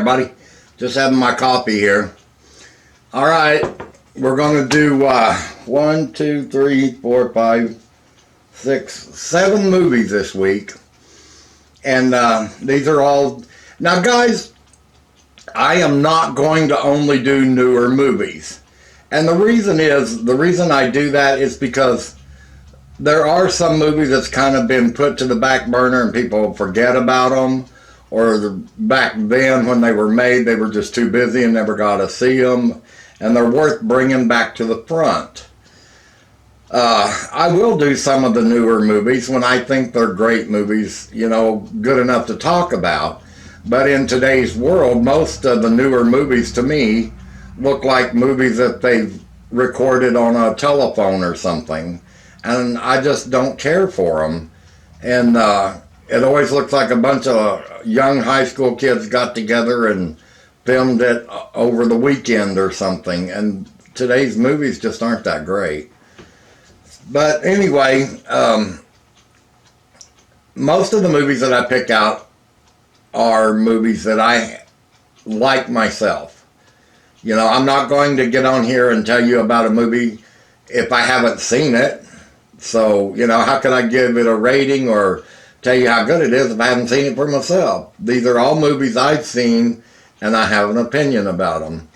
everybody. Just having my coffee here. All right, we're going to do 1, 2, 3, 4, 5, 6, 7 movies this week. And these are all... Now, guys, I am not going to only do newer movies. And the reason I do that is because there are some movies that's kind of been put to the back burner and people forget about them. Or back then when they were made, they were just too busy and never got to see them. And they're worth bringing back to the front. I will do some of the newer movies when I think they're great movies, you know, good enough to talk about. But in today's world, most of the newer movies to me look like movies that they've recorded on a telephone or something. And I just don't care for them. And it always looks like a bunch of young high school kids got together and filmed it over the weekend or something. And today's movies just aren't that great. But anyway, most of the movies that I pick out are movies that I like myself. You know, I'm not going to get on here and tell you about a movie if I haven't seen it. So, you know, how can I give it a rating or tell you how good it is if I haven't seen it for myself? These are all movies I've seen and I have an opinion about them.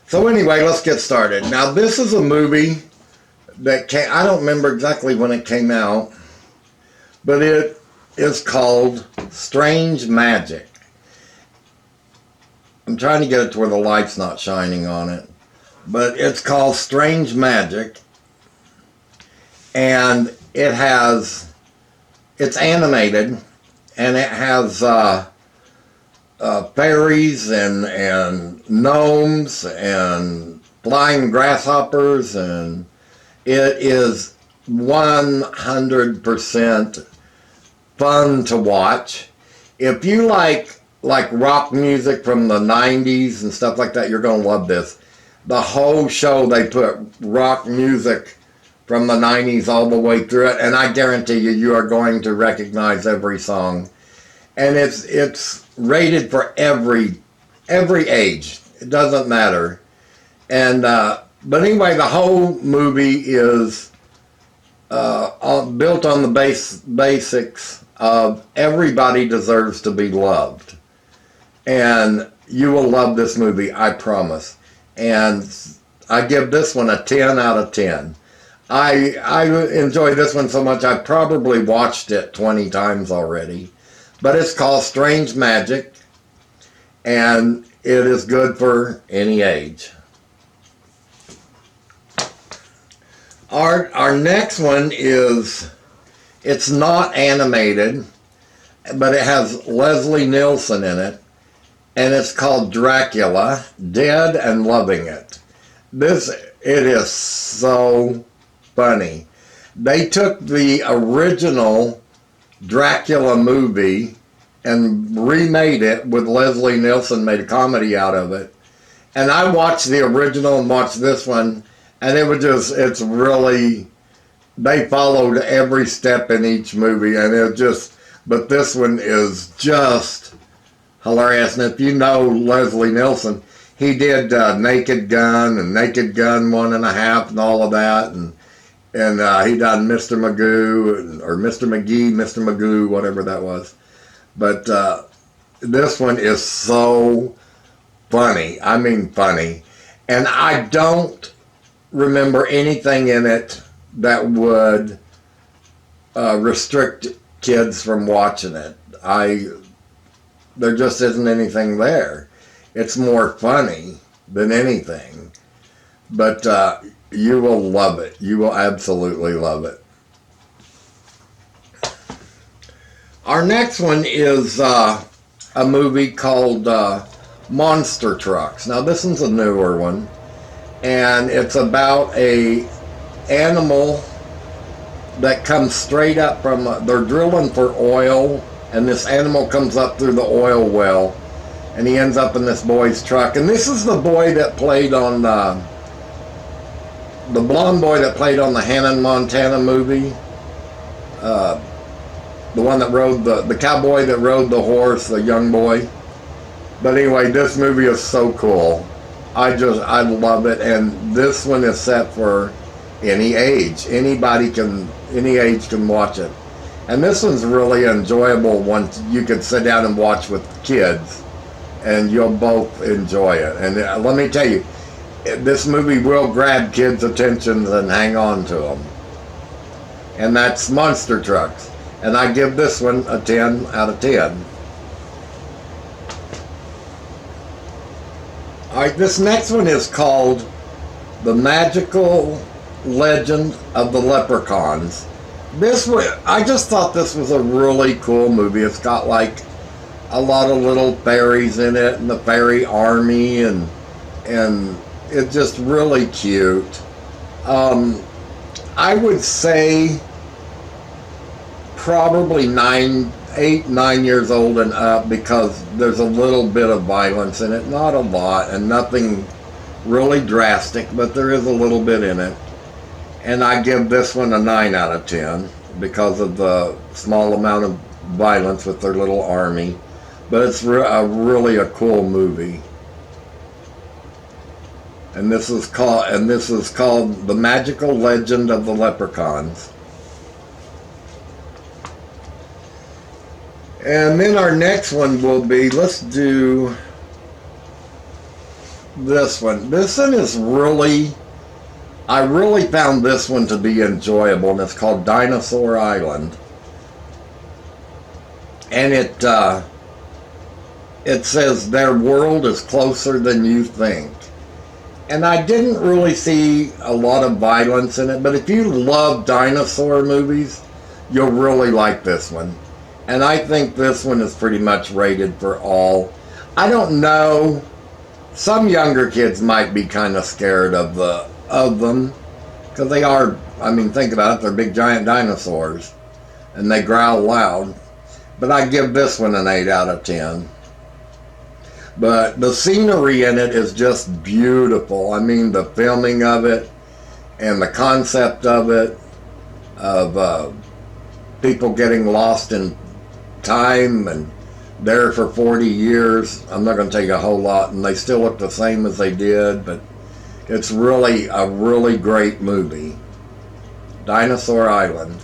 So anyway, let's get started. Now, this is a movie that I don't remember exactly when it came out, but it is called Strange Magic. I'm trying to get it to where the light's not shining on it, but it's called Strange Magic, and it's animated, and it has fairies and gnomes and flying grasshoppers, and it is 100% fun to watch. If you like rock music from the 90s and stuff like that, you're going to love this. The whole show, they put rock music from the 90s all the way through it, and I guarantee you are going to recognize every song. And it's rated for every age. It doesn't matter. And but anyway, the whole movie is built on the basics of everybody deserves to be loved. And you will love this movie, I promise. And I give this one a 10 out of 10. I enjoy this one so much, I've probably watched it 20 times already. But it's called Strange Magic, and it is good for any age. Our next one it's not animated, but it has Leslie Nielsen in it, and it's called Dracula, Dead and Loving It. It is so funny. They took the original Dracula movie and remade it with Leslie Nielsen, made a comedy out of it. And I watched the original and watched this one, and it's really, they followed every step in each movie, and but this one is just hilarious. And if you know Leslie Nielsen, he did Naked Gun and Naked Gun 1.5 and all of that, and he done Mr. Magoo, or Mr. McGee, Mr. Magoo, whatever that was. But this one is so funny. I mean funny. And I don't remember anything in it that would restrict kids from watching it. There just isn't anything there. It's more funny than anything. But you will love it. You will absolutely love it. Our next one is a movie called Monster Trucks. Now, this one's a newer one, and it's about a animal that comes straight up from, they're drilling for oil, and this animal comes up through the oil well, and he ends up in this boy's truck. And this is the boy that played on, the blonde boy that played on the Hannah Montana movie. The one that rode the cowboy that rode the horse, the young boy. But anyway, this movie is so cool. I love it, and this one is set for any age. Any age can watch it. And this one's really enjoyable once you can sit down and watch with kids, and you'll both enjoy it. And let me tell you, this movie will grab kids' attention and hang on to them. And that's Monster Trucks. And I give this one a 10 out of 10. Alright, this next one is called The Magical Legend of the Leprechauns. I just thought this was a really cool movie. It's got like a lot of little fairies in it, and the fairy army, and it's just really cute. I would say probably 8, 9 years old and up, because there's a little bit of violence in it, not a lot, and nothing really drastic, but there is a little bit in it. And I give this one a 9 out of 10 because of the small amount of violence with their little army. But it's really a cool movie. And this is called The Magical Legend of the Leprechauns. And then our next one will be, let's do this one. This one is I really found this one to be enjoyable, and it's called Dinosaur Island. And it says their world is closer than you think. And I didn't really see a lot of violence in it, but if you love dinosaur movies, you'll really like this one. And I think this one is pretty much rated for all. I don't know. Some younger kids might be kind of scared of them, because they are, I mean, think about it, they're big giant dinosaurs, and they growl loud. But I give this one an 8 out of 10. But the scenery in it is just beautiful. I mean, the filming of it, and the concept of it, of people getting lost in time and there for 40 years. I'm not going to tell you a whole lot, and they still look the same as they did, but it's really a really great movie. Dinosaur Island.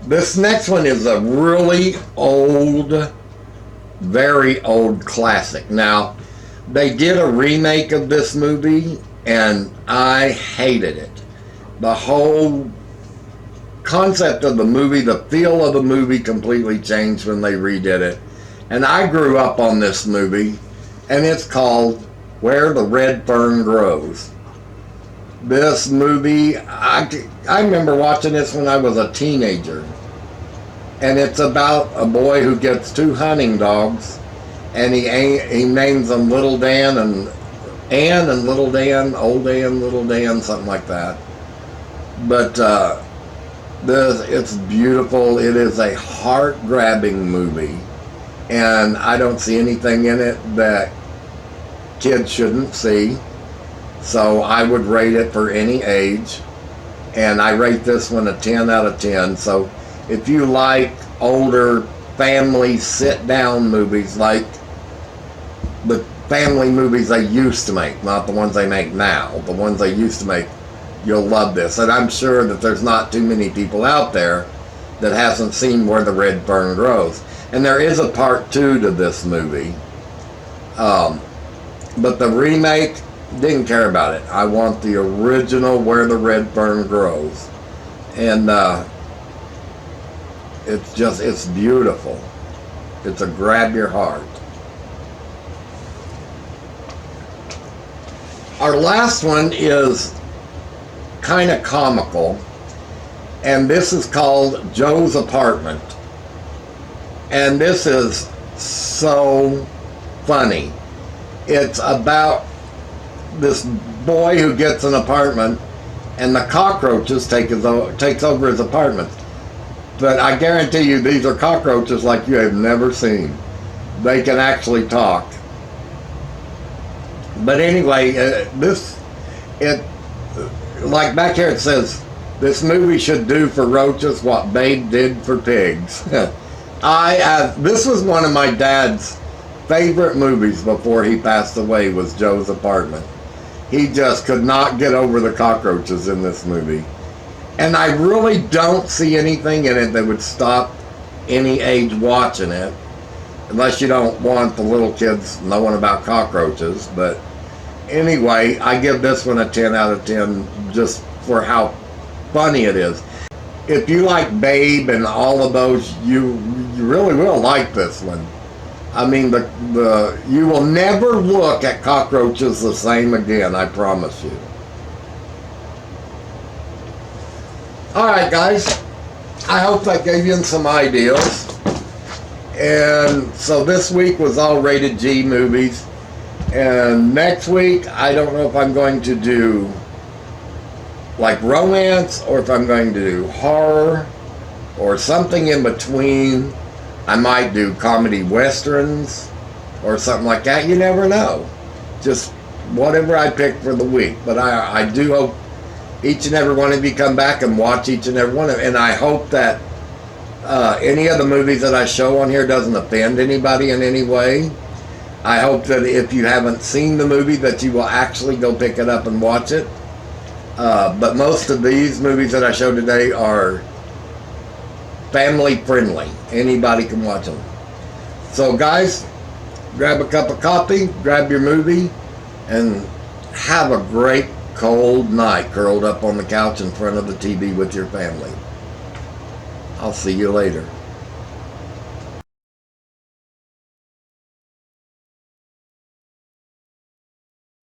This next one is a really old, very old classic. Now, they did a remake of this movie, and I hated it. The whole concept of the movie, the feel of the movie completely changed when they redid it. And I grew up on this movie, and it's called Where the Red Fern Grows. This movie, I remember watching this when I was a teenager. And it's about a boy who gets 2 hunting dogs, and he names them Little Dan and Ann and Little Dan, Old Dan, Little Dan, something like that. But it's beautiful. It is a heart-grabbing movie, and I don't see anything in it that kids shouldn't see. So I would rate it for any age, and I rate this one a 10 out of 10. So if you like older family sit-down movies, like the family movies they used to make, not the ones they make now, the ones they used to make, you'll love this. And I'm sure that there's not too many people out there that hasn't seen Where the Red Fern Grows. And there is a part 2 to this movie. But the remake, didn't care about it. I want the original Where the Red Fern Grows. And it's beautiful. It's a grab your heart. Our last one is kind of comical, and this is called Joe's Apartment. And this is so funny. It's about this boy who gets an apartment, and the cockroaches takes over his apartment. But I guarantee you, these are cockroaches like you have never seen. They can actually talk. But anyway, like back here it says, this movie should do for roaches what Babe did for pigs. This was one of my dad's favorite movies before he passed away, was Joe's Apartment. He just could not get over the cockroaches in this movie. And I really don't see anything in it that would stop any age watching it, unless you don't want the little kids knowing about cockroaches. But anyway, I give this one a 10 out of 10 just for how funny it is. If you like Babe and all of those, you really will like this one. I mean, you will never look at cockroaches the same again, I promise you. Alright guys, I hope that gave you some ideas. And so this week was all rated G movies. And next week, I don't know if I'm going to do like romance, or if I'm going to do horror, or something in between. I might do comedy westerns, or something like that. You never know. Just whatever I pick for the week. But I do hope each and every one of you come back and watch each and every one of them. And I hope that any of the movies that I show on here doesn't offend anybody in any way. I hope that if you haven't seen the movie, that you will actually go pick it up and watch it. But most of these movies that I show today are family friendly. Anybody can watch them. So guys, grab a cup of coffee, grab your movie, and have a great cold night curled up on the couch in front of the TV with your family. I'll see you later.